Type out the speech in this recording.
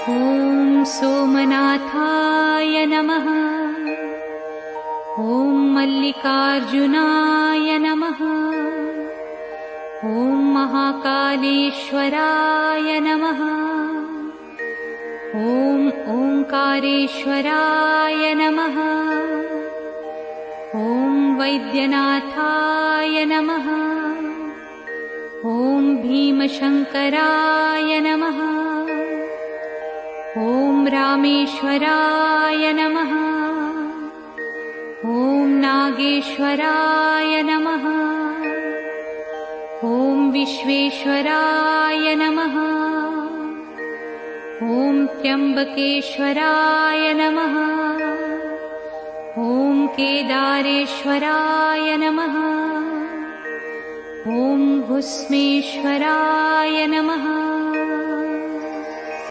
ॐ सोमनाथाय नमः। ॐ मल्लिकार्जुनाय नमः। ॐ महाकालेश्वराय नमः। ॐ ओंकारेश्वराय नमः। ॐ वैद्यनाथाय नमः। ॐ भीमशंकराय नमः। ॐ रामेश्वराय नमः। ॐ नागेश्वराय नमः। ॐ विश्वेश्वराय नमः। ॐ त्र्यंबकेश्वराय नमः। ॐ केदारेश्वराय नमः। ॐ भुस्मेश्वराय नमः।